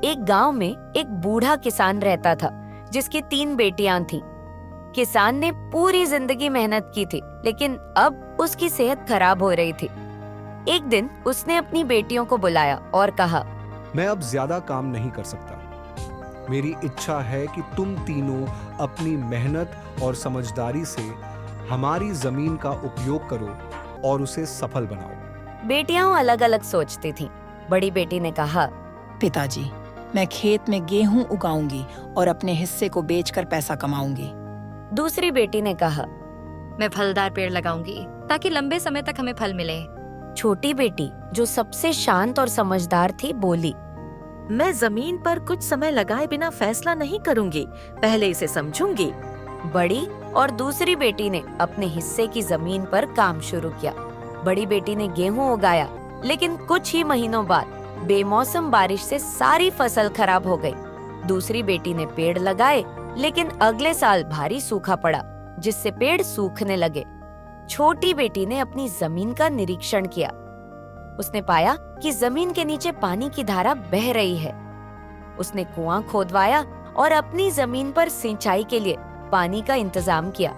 एक गांव में एक बूढ़ा किसान रहता था जिसकी 3 बेटियां थीं। किसान ने पूरी जिंदगी मेहनत की थी, लेकिन अब उसकी सेहत खराब हो रही थी। एक दिन उसने अपनी बेटियों को बुलाया और कहा, मैं अब ज्यादा काम नहीं कर सकता। मेरी इच्छा है कि तुम तीनों अपनी मेहनत और समझदारी से हमारी जमीन का उपयोग करो और उसे सफल बनाओ। बेटियां अलग अलग सोचती थीं। बड़ी बेटी ने कहा, पिताजी, मैं खेत में गेहूं उगाऊंगी और अपने हिस्से को बेचकर पैसा कमाऊंगी। दूसरी बेटी ने कहा, मैं फलदार पेड़ लगाऊंगी ताकि लंबे समय तक हमें फल मिले। छोटी बेटी जो सबसे शांत और समझदार थी बोली, मैं जमीन पर कुछ समय लगाए बिना फैसला नहीं करूंगी, पहले इसे समझूंगी। बड़ी और दूसरी बेटी ने अपने हिस्से की जमीन पर काम शुरू किया। बड़ी बेटी ने गेहूं उगाया, लेकिन कुछ ही महीनों बाद बेमौसम बारिश से सारी फसल खराब हो गई। दूसरी बेटी ने पेड़ लगाए, लेकिन अगले साल भारी सूखा पड़ा, जिससे पेड़ सूखने लगे। छोटी बेटी ने अपनी जमीन का निरीक्षण किया। उसने पाया कि जमीन के नीचे पानी की धारा बह रही है। उसने कुआं खोदवाया और अपनी जमीन पर सिंचाई के लिए पानी का इंतजाम किया।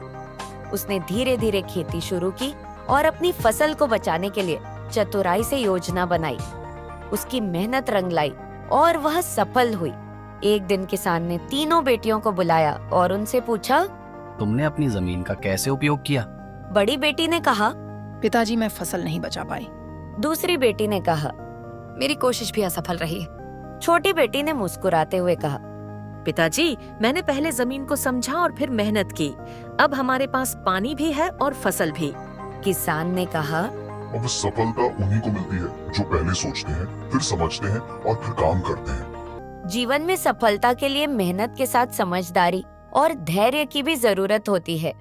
उसने धीरे धीरे खेती शुरू की और अपनी फसल को बचाने के लिए चतुराई से योजना बनाई। उसकी मेहनत रंग लाई और वह सफल हुई। एक दिन किसान ने तीनों बेटियों को बुलाया और उनसे पूछा, तुमने अपनी जमीन का कैसे उपयोग किया? बड़ी बेटी ने कहा। पिताजी, मैं फसल नहीं बचा पाई। दूसरी बेटी ने कहा। मेरी कोशिश भी असफल रही। छोटी बेटी ने मुस्कुराते हुए कहा, पिताजी, मैंने पहले जमीन को समझा और फिर मेहनत की। अब हमारे पास पानी भी है और फसल भी। किसान ने कहा, अब सफलता उन्हीं को मिलती है जो पहले सोचते हैं, फिर समझते हैं और फिर काम करते हैं। जीवन में सफलता के लिए मेहनत के साथ समझदारी और धैर्य की भी जरूरत होती है।